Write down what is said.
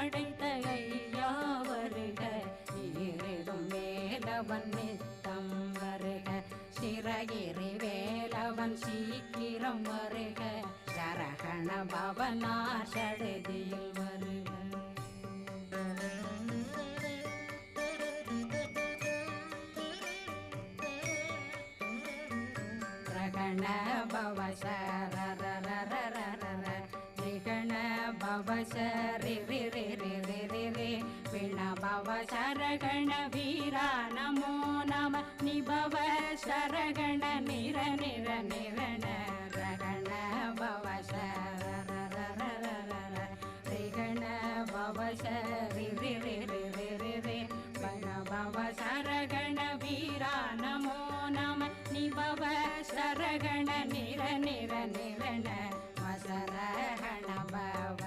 படைத்த ஐயா வருக ஈரிடும் வேலவன் நித்தம் வருக சிறகிரி வேலவன் சீக்கிரம் வருக சரகண பவனா சடுதியில் வருக ரகண பவ சரரரரரரர ரிகண பவ சரி ரி ரி ரி ரி ரி ரி பிண பவ சரகண வீரா நமோ நம நிபவ சரகண நிர நிர நிரண